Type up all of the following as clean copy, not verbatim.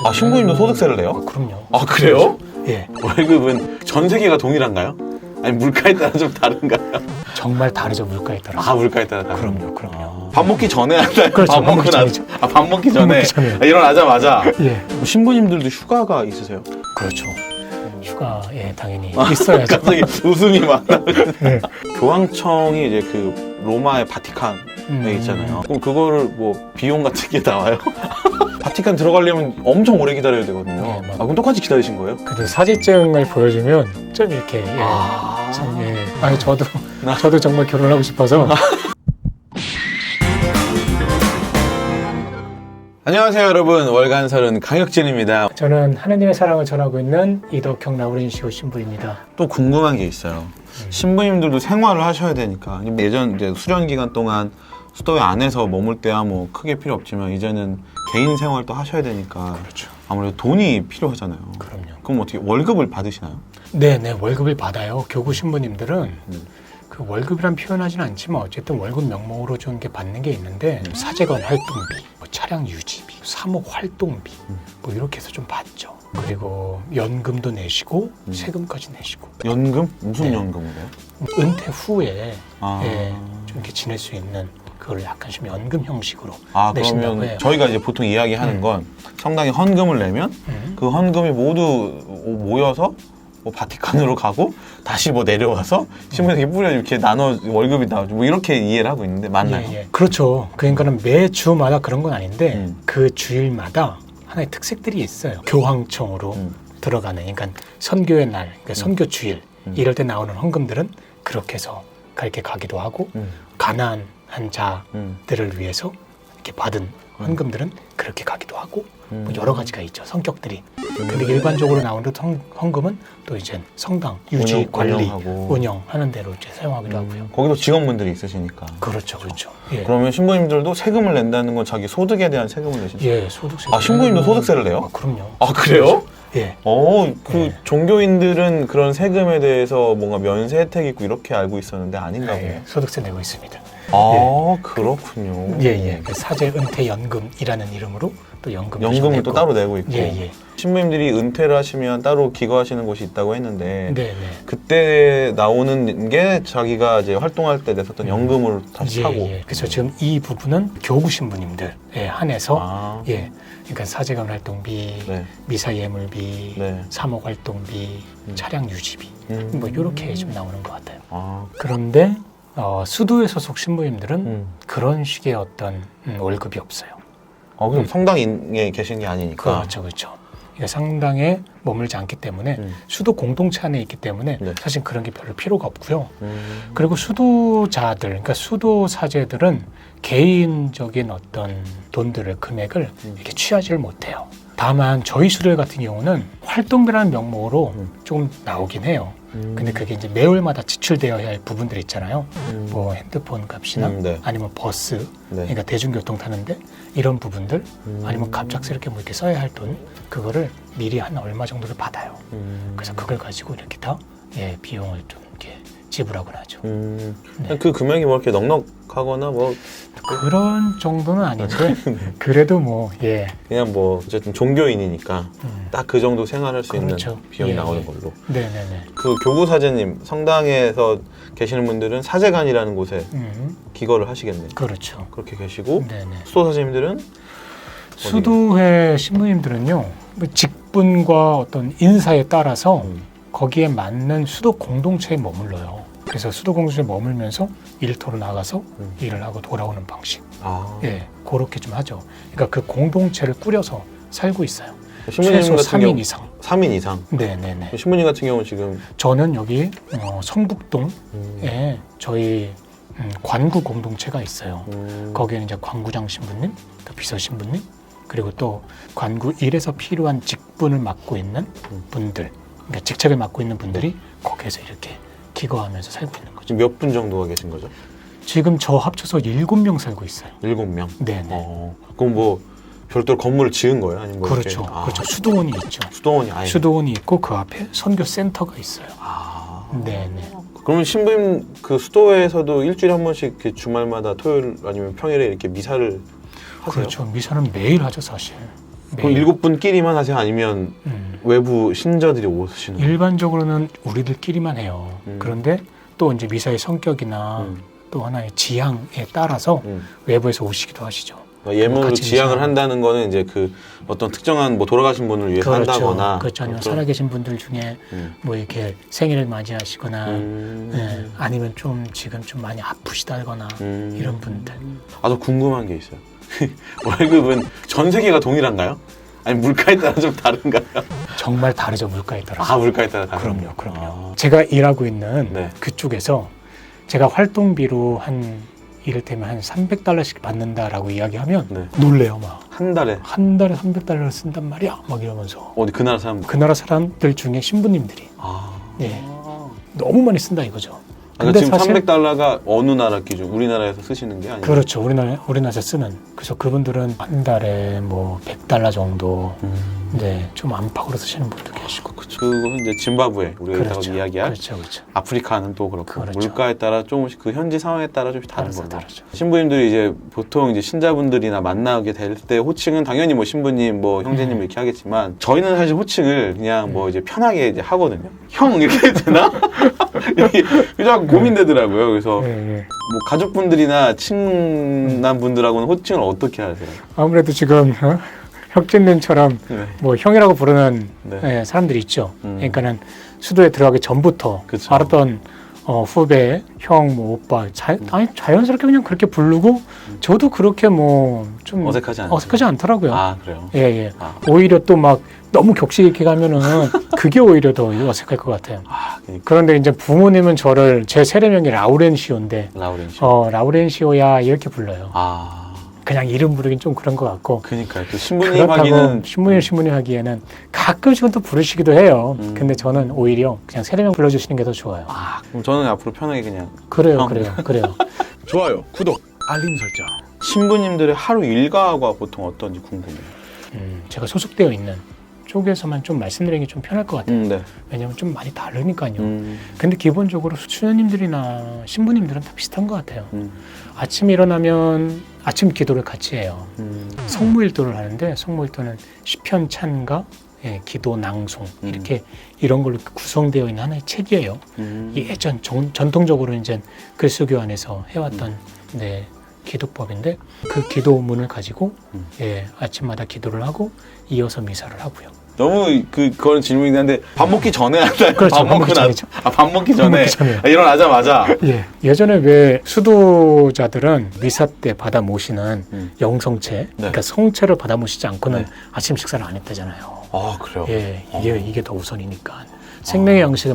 아, 신부님도 소득세를 내요? 그럼요. 아, 그래요? 예. 월급은 전 세계가 동일한가요? 아니, 물가에 따라 좀 다른가요? 정말 다르죠, 물가에 따라서. 아, 물가에 따라 다른. 그럼요. 밥 먹기 전에 하나요? 그렇죠, 밥 먹고 나서. 전이죠. 아, 밥 먹기 전에. 먹기 전에. 아, 일어나자마자. 예. 신부님들도 휴가가 있으세요? 그렇죠. 휴가, 예, 당연히 있어야죠. 갑자기 웃음이 막 나오는. 예. 교황청이 이제 그 로마의 바티칸에 있잖아요. 그럼 그거를 뭐 비용 같은 게 나와요? 바티칸 들어가려면 엄청 오래 기다려야 되거든요. 네, 맞아요. 아, 그럼 똑같이 기다리신 거예요? 근데 사진증을 보여주면 좀 이렇게, 예. 참, 예. 아니, 저도 정말 결혼하고 싶어서. 안녕하세요, 여러분. 월간설은 강혁진입니다. 저는 하느님의 사랑을 전하고 있는 이덕형 라우렌시오 신부입니다. 또 궁금한 게 있어요. 신부님들도 생활을 하셔야 되니까. 예전 이제 수련 기간 동안 수도회 안에서 머물 때야 뭐 크게 필요 없지만 이제는 개인 생활도 하셔야 되니까 그렇죠. 아무래도 돈이 필요하잖아요. 그럼요. 그럼 어떻게 월급을 받으시나요? 네, 월급을 받아요. 교구 신부님들은 그 월급이란 표현하지는 않지만 어쨌든 월급 명목으로 좀 이렇게 받는 게 있는데 사제관 활동비, 뭐 차량 유지비, 사목 활동비 뭐 이렇게 해서 좀 받죠. 그리고 연금도 내시고 세금까지 내시고. 연금? 무슨 네. 연금이래요? 은퇴 후에 아. 예, 좀 이렇게 지낼 수 있는 그걸 약간 좀 연금 형식으로 아, 내신다고 그러면 해요. 저희가 이제 보통 이야기하는 건 성당에 헌금을 내면 그 헌금이 모두 모여서 뭐 바티칸으로 가고 다시 뭐 내려와서 신부님께 뿌려 이렇게 나눠 월급이 나오죠. 뭐 이렇게 이해를 하고 있는데 맞나요? 예. 그렇죠. 그러니까는 매 주마다 그런 건 아닌데 그 주일마다 하나의 특색들이 있어요. 교황청으로 들어가는, 그러니까 선교의 날, 그러니까 선교 주일 이럴 때 나오는 헌금들은 그렇게 해서 그렇게 가기도 하고 가난한 자들을 위해서 이렇게 받은 헌금들은 그렇게 가기도 하고 뭐 여러 가지가 있죠. 성격들이. 근데 일반적으로 나오는 헌금은 또 이제 성당 유지, 관리, 운영하는 대로 이제 사용하기도 하고요. 거기도 직원분들이 있으시니까. 그렇죠. 예. 그러면 신부님들도 세금을 낸다는 건 자기 소득에 대한 세금을 내시죠? 예, 소득세. 아, 신부님도 소득세를 내요? 그럼요. 아, 그래요? 예. 그 종교인들은 그런 세금에 대해서 뭔가 면세 혜택이 있고 이렇게 알고 있었는데 아닌가 보네요. 예, 소득세 내고 있습니다. 아, 그렇군요. 예. 그 사제 은퇴 연금이라는 이름으로 또 연금을 또 따로 내고 있고. 예. 신부님들이 은퇴를 하시면 따로 기거하시는 곳이 있다고 했는데 네. 그때 나오는 게 자기가 이제 활동할 때 냈었던 연금으로 다시 차고. 예. 그래서 지금 이 부분은 교구 신부님들에 한해서 예. 그러니까 사제관 활동비, 네. 미사 예물비, 네. 사목 활동비, 차량 유지비 뭐 이렇게 좀 나오는 것 같아요. 그런데 수도회 소속 신부님들은 그런 식의 어떤 월급이 없어요. 그럼 성당에 계신 게 아니니까. 그렇죠. 그러니까 상당에 머물지 않기 때문에 수도 공동체 안에 있기 때문에 네. 사실 그런 게 별로 필요가 없고요. 그리고 수도자들, 그러니까 수도 사제들은 개인적인 어떤 돈들을, 금액을 이렇게 취하지를 못해요. 다만 저희 수도회 같은 경우는 활동비라는 명목으로 조금 나오긴 해요. 근데 그게 이제 매월마다 지출되어야 할 부분들이 있잖아요. 뭐 핸드폰 값이나 네. 아니면 버스, 네. 그러니까 대중교통 타는데 이런 부분들 아니면 갑작스럽게 뭐 이렇게 써야 할 돈, 그거를 미리 한 얼마 정도를 받아요. 그래서 그걸 가지고 이렇게 다 비용을 좀 이렇게 지불하곤 하죠. 네. 그 금액이 뭐 이렇게 넉넉하거나 뭐 그런 정도는 아닌데 그래도 뭐 그냥 뭐 어쨌든 종교인이니까 딱 그 정도 생활할 수 그렇죠. 있는 비용이 나오는 걸로. 네네네. 그 교구 사제님, 성당에서 계시는 분들은 사제관이라는 곳에 기거를 하시겠네요. 그렇죠. 그렇게 계시고 네네. 수도 사제님들은 수도회 신부님들은요, 뭐 직분과 어떤 인사에 따라서 거기에 맞는 수도 공동체에 머물러요. 그래서 수도 공동체에 머물면서 일터로 나가서 일을 하고 돌아오는 방식. 그렇게 좀 하죠. 그러니까 그 공동체를 꾸려서 살고 있어요. 최소 3인 이상. 3인 이상. 네네네. 신부님 같은 경우는 지금 저는 여기 성북동에 저희 관구 공동체가 있어요. 거기에는 이제 관구장 신부님, 또 비서 신부님, 그리고 또 관구 일에서 필요한 직분을 맡고 있는 분들, 그러니까 직책을 맡고 있는 분들이 거기에서 이렇게 기거하면서 살고 있는 거죠. 지금 몇 분 정도가 계신 거죠? 지금 저 합쳐서 7명 살고 있어요. 7명? 네네. 그럼 뭐 별도로 건물을 지은 거예요? 아니면 뭐 그렇죠. 이렇게? 그렇죠. 수도원이 있죠. 수도원이 아예. 수도원이 있고 그 앞에 선교센터가 있어요. 네네. 그러면 신부님 그 수도회에서도 일주일에 한 번씩 이렇게 주말마다 토요일 아니면 평일에 이렇게 미사를 하세요? 그렇죠. 미사는 매일 하죠, 사실. 그럼 7분끼리만 하세요? 아니면 외부 신자들이 오시는 거예요? 일반적으로는 우리들끼리만 해요. 그런데 또 이제 미사의 성격이나 또 하나의 지향에 따라서 외부에서 오시기도 하시죠. 예물로 같이 지향을 미사. 한다는 거는 이제 그 어떤 특정한 뭐 돌아가신 분을 위해서 그렇죠. 한다거나 그렇죠. 아니면 그런- 살아계신 분들 중에 뭐 이렇게 생일을 맞이하시거나 예, 아니면 좀 지금 좀 많이 아프시다거나 이런 분들. 아, 저 궁금한 게 있어요. 월급은 전 세계가 동일한가요? 아니 물가에 따라 좀 다른가요? 정말 다르죠, 물가에 따라서. 아, 물가에 따라 다른가요? 그럼요. 제가 일하고 있는 네. 그쪽에서 제가 활동비로 한 이를테면 한 $300씩 받는다라고 이야기하면 네. 놀래요, 막. 한 달에 한 달에 $300를 쓴단 말이야, 막 이러면서. 어디 그 나라 사람? 그 나라 사람들 중에 신부님들이 아, 예, 너무 많이 쓴다 이거죠. 그러니까 지금 사실- $300가 어느 나라 기준? 우리나라에서 쓰시는 게 아니에요? 그렇죠. 우리나라에서 쓰는. 그래서 그분들은 한 달에 뭐 $100 정도 네, 좀 안팎으로 쓰시는 분도 계시고. 그건 이제 짐바브웨 우리가 그렇죠. 이야기할 그렇죠. 아프리카는 또 그렇고 그렇죠. 물가에 따라 조금씩 그 현지 상황에 따라 좀 다른 걸로. 다르죠. 신부님들이 이제 보통 이제 신자분들이나 만나게 될 때 호칭은 당연히 뭐 신부님, 뭐 형제님 이렇게 하겠지만 저희는 사실 호칭을 그냥 뭐 이제 편하게 이제 하거든요. 형 이렇게 해도 되나? 이게 좀 고민되더라고요. 그래서 예, 예. 뭐 가족분들이나 친한 분들하고는 호칭을 어떻게 하세요? 아무래도 지금 혁진님처럼 네. 뭐 형이라고 부르는 네. 예, 사람들이 있죠. 그러니까는 수도에 들어가기 전부터 그쵸. 알았던 후배, 형, 뭐 오빠 아니, 자연스럽게 그냥 그렇게 부르고 저도 그렇게 뭐 좀 어색하지 않더라고요. 아, 그래요? 예, 예. 아. 오히려 또 막 너무 격식 있게 가면은 그게 오히려 더 어색할 것 같아요. 아, 그러니까 그런데 이제 부모님은 저를 제 세례명이 라우렌시오인데 라우렌시. 라우렌시오야 이렇게 불러요. 아, 그냥 이름 부르긴 좀 그런 것 같고. 그러니까요. 또 신부님 그렇다고 하기는 신부님 하기에는 가끔씩은 또 부르시기도 해요. 근데 저는 오히려 그냥 세례명 불러주시는 게 더 좋아요. 아, 그럼 저는 앞으로 편하게 그냥 그래요. 좋아요, 구독, 알림 설정. 신부님들의 하루 일과가 보통 어떤지 궁금해요. 제가 소속되어 있는 쪽에서만 좀 말씀드리는 게 좀 편할 것 같아요. 네. 왜냐면 좀 많이 다르니까요. 근데 기본적으로 수녀님들이나 신부님들은 다 비슷한 것 같아요. 아침에 일어나면 아침 기도를 같이 해요. 성무일도를 하는데 성무일도는 시편 찬가, 예, 기도 낭송 이렇게 이런 걸로 구성되어 있는 하나의 책이에요. 예전 전통적으로 이제 그리스도교 안에서 해왔던 네, 기도법인데 그 기도문을 가지고 예, 아침마다 기도를 하고 이어서 미사를 하고요. 너무 그건 질문이긴 한데 밥 먹기 전에 하나요? 그렇죠, 밥 먹고 전이죠. 밥 먹기 전에. 먹기 전에요. 아, 일어나자마자. 예, 예전에 왜 수도자들은 미사 때 받아 모시는 영성체, 그러니까 성체를 받아 모시지 않고는 네. 아침 식사를 안 했다잖아요. 아, 그래요? 예, 이게 더 우선이니까 생명의 양식을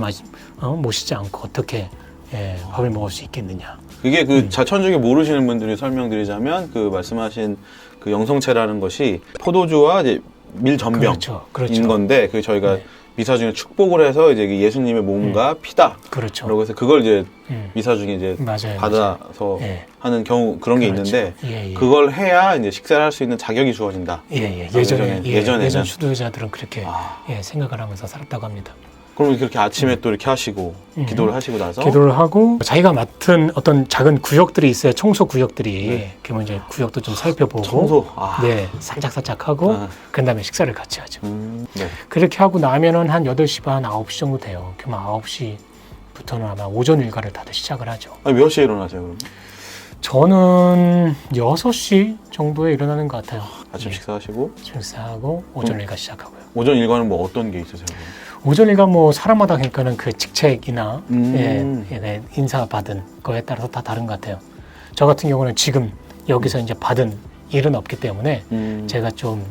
모시지 않고 어떻게 예, 밥을 먹을 수 있겠느냐. 그게 그 자천주교 모르시는 분들이 설명드리자면 그 말씀하신 그 영성체라는 것이 포도주와 이제 밀전병인 그렇죠. 건데 그 저희가 네. 미사 중에 축복을 해서 이제 예수님의 몸과 피다. 그렇죠. 그러고 해서 그걸 이제 음. 미사 중에 이제 맞아요, 받아서 예. 하는 경우 그런 게 그렇죠. 있는데 예, 예. 그걸 해야 이제 식사를 할 수 있는 자격이 주어진다. 예전에는 예전에는. 수도자들은 그렇게 아. 예, 생각을 하면서 살았다고 합니다. 그럼 그렇게 아침에 또 이렇게 하시고 기도를 하시고 나서 기도를 하고 자기가 맡은 어떤 작은 구역들이 있어요. 청소 구역들이. 그러면 이제 구역도 좀 살펴보고 청소. 아. 네, 살짝 하고 아. 그다음에 식사를 같이 하죠. 네. 그렇게 하고 나면은 한 8시 반, 9시 정도 돼요. 그러면 9시부터는 아마 오전 일과를 다들 시작을 하죠. 아니, 몇 시에 일어나세요, 그럼? 저는 6시 정도에 일어나는 것 같아요. 아침 식사하시고 식사하고 오전 일과 시작하고요. 오전 일과는 뭐 어떤 게 있으세요? 오전 일과 뭐 사람마다 그러니까는 그 직책이나 음. 예, 인사 받은 거에 따라서 다 다른 것 같아요. 저 같은 경우는 지금 여기서 이제 받은 일은 없기 때문에 제가 좀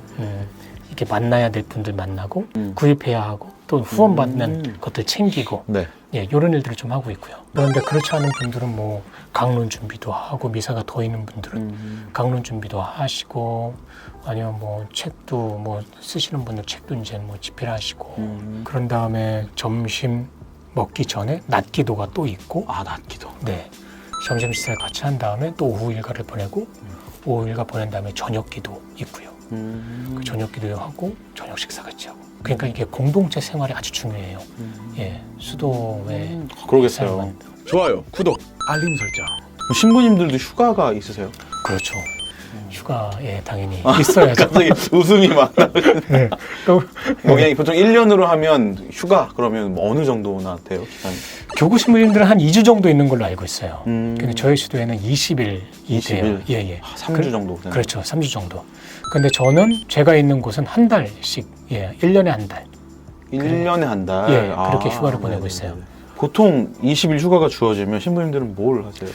이렇게 만나야 될 분들 만나고 구입해야 하고 또 후원받는 것들 챙기고 네. 예, 이런 일들을 좀 하고 있고요. 그런데 그렇지 않은 분들은 뭐 강론 준비도 하고 미사가 더 있는 분들은 강론 준비도 하시고 아니면 뭐 책도 뭐 쓰시는 분들 책도 이제 뭐 집필 하시고 그런 다음에 점심 먹기 전에 낮 기도가 또 있고 아, 낮 기도. 네. 점심 식사를 같이 한 다음에 또 오후 일과를 보내고 오후 일과 보낸 다음에 저녁 기도 있고요. 그 저녁 기도하고 저녁 식사 같이 하고. 그러니까 이게 공동체 생활이 아주 중요해요. 예, 수도의 그러겠어요. 생활만. 좋아요, 구독, 알림 설정. 신부님들도 휴가가 있으세요? 그렇죠. 휴가에 당연히 있어야죠. 갑자기 웃음이 막 나오시네. 네. 또 그냥 보통 1년으로 하면 휴가 그러면 뭐 어느 정도나 돼요? 기간이? 교구 신부님들은 한 2주 정도 있는 걸로 알고 있어요. 근데 저희 수도에는 20일이 20일? 돼요. 예. 3주 정도 되나요? 그렇죠. 3주 정도. 근데 저는 제가 있는 곳은 한 달씩, 1년에 한 달. 1년에 한 달? 예, 그렇게 휴가를 보내고 네네네. 있어요. 보통 20일 휴가가 주어지면 신부님들은 뭘 하세요?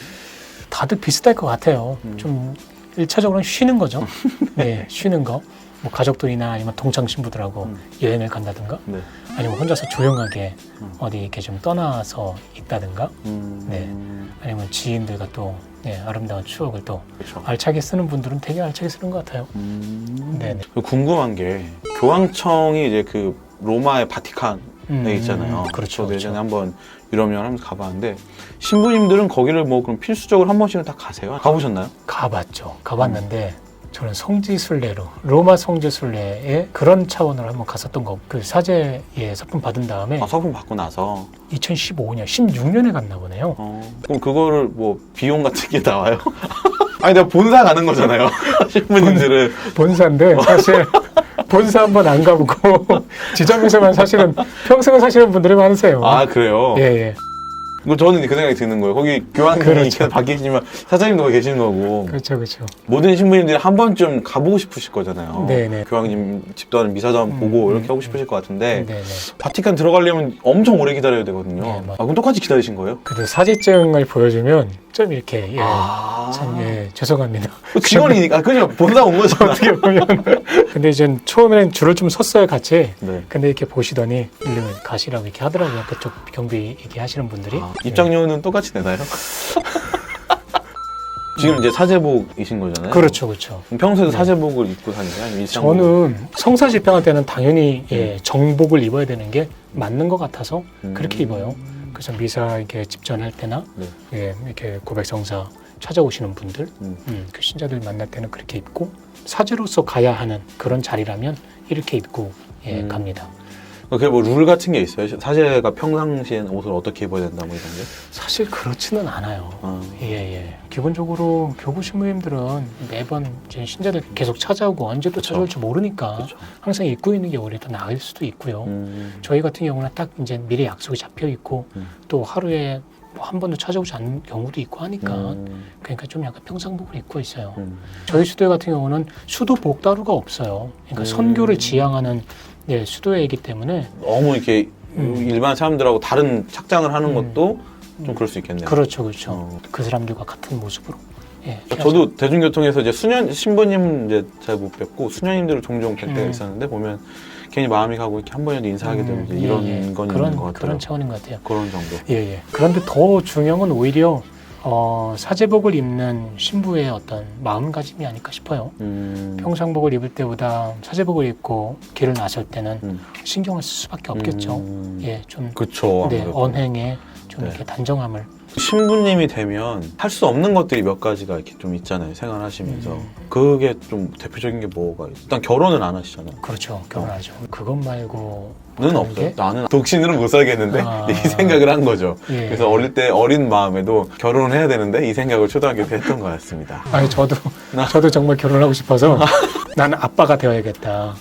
다들 비슷할 것 같아요. 좀 1차적으로는 쉬는 거죠. 네, 쉬는 거. 뭐 가족들이나 아니면 동창 신부들하고 여행을 간다든가, 네. 아니면 혼자서 조용하게 어디 이렇게 좀 떠나서 있다든가, 네. 아니면 지인들과 또 아름다운 추억을 또 그렇죠. 알차게 쓰는 분들은 되게 알차게 쓰는 것 같아요. 네네. 궁금한 게 교황청이 이제 그 로마의 바티칸에 있잖아요. 그렇죠. 저도 예전에 한번 유럽 여행 하면서 가봤는데 신부님들은 거기를 뭐 그럼 필수적으로 한 번씩은 다 가세요? 가보셨나요? 가봤죠. 가봤는데 저는 성지순례로 로마 성지순례에 그런 차원으로 한번 갔었던 거. 그 사제의 서품 받은 다음에 서품 받고 나서 2015년, 16년에 갔나 보네요. 그럼 그거를 뭐 비용 같은 게 나와요? 아니 내가 본사 가는 거잖아요. 신부님들은 본사인데 사실 본사 한번 안 가보고 지점에서만 사실은 평생을 사시는 분들이 많으세요. 아 그래요? 예. 저는 그 생각이 드는 거예요. 거기 교황님이 그렇죠. 바뀌시지만 사장님도 거기 계시는 거고 그렇죠. 모든 신부님들이 한 번쯤 가보고 싶으실 거잖아요. 네네. 교황님 집도 하는 미사도 한번 보고 이렇게 하고 싶으실 것 같은데 네네. 바티칸 들어가려면 엄청 오래 기다려야 되거든요. 네, 맞아요. 그럼 똑같이 기다리신 거예요? 근데 사진증을 보여주면 좀 이렇게 참 죄송합니다. 직원이니까 그죠? 본사 온 거죠. 어떻게 보면 근데 이제 처음에는 줄을 좀 섰어요 같이. 네. 근데 이렇게 보시더니 일로 가시라고 이렇게 하더라고요. 그쪽 경비 얘기하시는 분들이. 입장료는 똑같이 내나요? 지금 이제 사제복이신 거잖아요. 그렇죠. 그럼 평소에도 사제복을 입고 다니세요? 아니면 일상복? 저는 성사 집행할 때는 당연히 정복을 입어야 되는 게 맞는 것 같아서 그렇게 입어요. 그래서 미사 이렇게 집전할 때나 이렇게 고백성사 찾아오시는 분들, 그 신자들 만날 때는 그렇게 입고 사제로서 가야 하는 그런 자리라면 이렇게 입고 갑니다. 그게 뭐 룰 같은 게 있어요? 사제가 평상시엔 옷을 어떻게 입어야 된다 뭐 이런 게? 사실 그렇지는 않아요. 기본적으로 교구 신부님들은 매번 이제 신자들 계속 찾아오고 언제 또 찾아올지 모르니까 그쵸. 항상 입고 있는 게 오히려 더 나을 수도 있고요. 저희 같은 경우는 딱 이제 미리 약속이 잡혀 있고 또 하루에 뭐 한 번도 찾아오지 않는 경우도 있고 하니까 그러니까 좀 약간 평상복을 입고 있어요. 저희 수도회 같은 경우는 수도복 따루가 없어요. 그러니까 선교를 지향하는 수도회이기 때문에 너무 이렇게 일반 사람들하고 다른 착장을 하는 것도 좀 그럴 수 있겠네요. 그렇죠. 그 사람들과 같은 모습으로. 저도 대중교통에서 이제 신부님 이제 잘 못 뵙고 수녀님들을 종종 뵐 때가 있었는데 보면 괜히 마음이 가고 이렇게 한 번이라도 인사하게 되면 이제 이런 건 있는 것 같아요. 그런 차원인 것 같아요. 그런 정도. 그런데 더 중요한 건 오히려 사제복을 입는 신부의 어떤 마음가짐이 아닐까 싶어요. 평상복을 입을 때보다 사제복을 입고 길을 나설 때는 신경을 쓸 수밖에 없겠죠. 좀 그렇죠. 언행에 좀 이렇게 단정함을. 신부님이 되면 할 수 없는 것들이 몇 가지가 이렇게 좀 있잖아요. 생활하시면서. 그게 좀 대표적인 게 뭐가 있어요? 일단 결혼은 안 하시잖아요. 그렇죠. 결혼하죠. 그것 말고 는 없어요. 나는 독신으로는 못 살겠는데 이 생각을 한 거죠. 그래서 어릴 때 어린 마음에도 결혼을 해야 되는데 이 생각을 초등학교 때 했던 것 같습니다. 아니 저도 정말 결혼하고 싶어서 나는 아빠가 되어야겠다.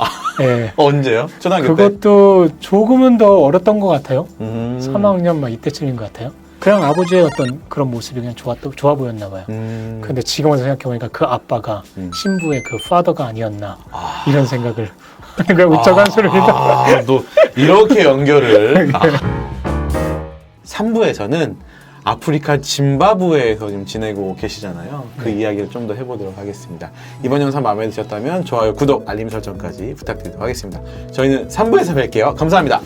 언제요? 초등학교 때? 그것도 조금은 더 어렸던 것 같아요. 3학년 막 이때쯤인 것 같아요. 그냥 아버지의 어떤 그런 모습이 그냥 좋아 보였나 봐요. 근데 지금 와서 생각해보니까 그 아빠가 신부의 그 파더가 아니었나 이런 생각을 그러니까 웃자간 소리입니다. 또 이렇게 연결을 3부에서는 아프리카 짐바브웨에서 지금 지내고 계시잖아요. 그 이야기를 좀 더 해보도록 하겠습니다. 이번 영상 마음에 드셨다면 좋아요, 구독, 알림 설정까지 부탁드리도록 하겠습니다. 저희는 3부에서 뵐게요. 감사합니다.